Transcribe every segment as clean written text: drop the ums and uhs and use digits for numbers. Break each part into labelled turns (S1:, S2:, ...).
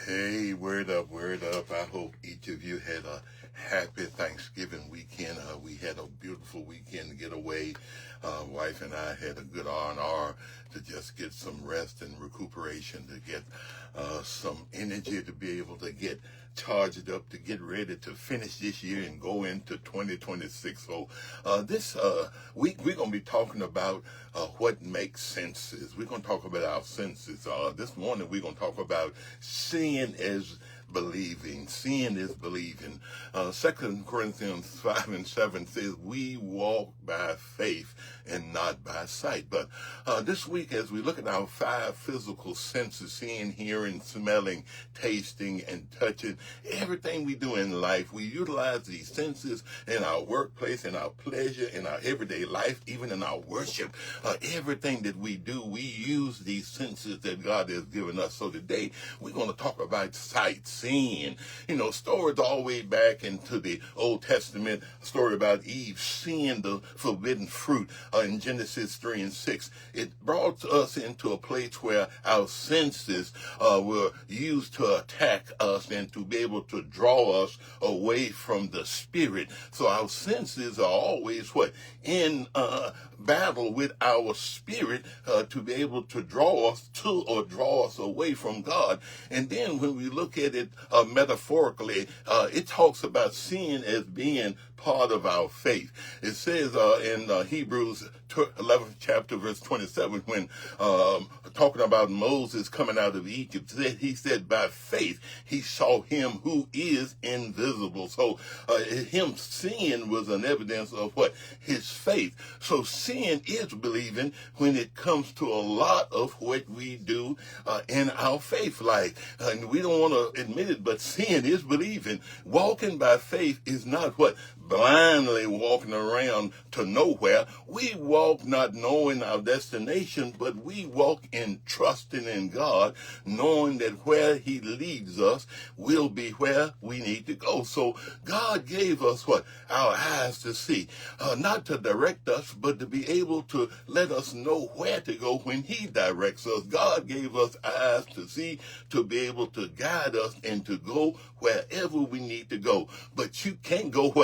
S1: Hey, word up, word up. I hope each of you had a happy Thanksgiving weekend. We had a beautiful weekend to get away. Wife and I had a good R&R to just get some rest and recuperation, to get some energy, to be able to get charged up, to get ready to finish this year and go into 2026. So this week we're going to be talking about what makes senses. We're going to talk about our senses. This morning we're going to talk about seeing as believing. Seeing is believing. 2 Corinthians 5:7 says, we walk by faith and not by sight. But this week, as we look at our 5 physical senses, seeing, hearing, smelling, tasting, and touching, everything we do in life, we utilize these senses in our workplace, in our pleasure, in our everyday life, even in our worship. Everything that we do, we use these senses that God has given us. So today, we're going to talk about sight, seeing. You know, stories all the way back into the Old Testament, a story about Eve seeing the forbidden fruit in Genesis 3:6. It brought us into a place where our senses were used to attack us and to be able to draw us away from the Spirit. So our senses are always in battle with our spirit to be able to draw us to or draw us away from God. And then when we look at it metaphorically, it talks about seeing as being part of our faith. It says in Hebrews 11th chapter verse 27, when talking about Moses coming out of Egypt, he said by faith he saw him who is invisible. So him seeing was an evidence of his faith. So seeing is believing when it comes to a lot of what we do in our faith life. And we don't want to admit it, but seeing is believing. Walking by faith is not blindly walking around to nowhere. We walk not knowing our destination, but we walk in trusting in God, knowing that where he leads us will be where we need to go. So God gave us our eyes to see, not to direct us, but to be able to let us know where to go when he directs us. God gave us eyes to see, to be able to guide us and to go wherever we need to go. But you can't go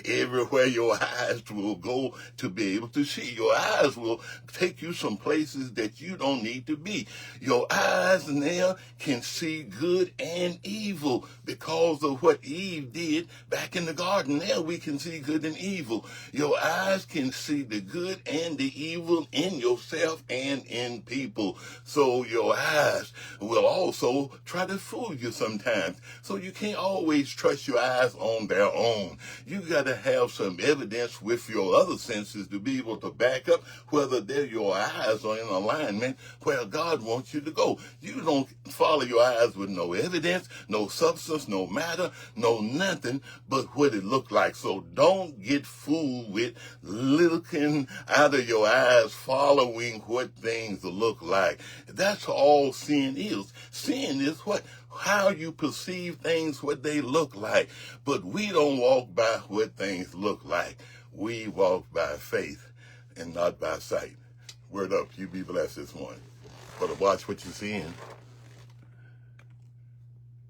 S1: everywhere your eyes will go to be able to see. Your eyes will take you some places that you don't need to be. Your eyes now can see good and evil because of what Eve did back in the garden. Now we can see good and evil. Your eyes can see the good and the evil in yourself and in people. So your eyes will also try to fool you sometimes. So you can't always trust your eyes on their own. You got to have some evidence with your other senses to be able to back up whether your eyes are in alignment where God wants you to go. You don't follow your eyes with no evidence, no substance, no matter, no nothing but what it looked like. So don't get fooled with looking out of your eyes, following what things look like. That's all sin is. Sin is how you perceive things, what they look like. But we don't walk by what things look like. We walk by faith and not by sight. Word up. You be blessed this morning. But watch what you're seeing.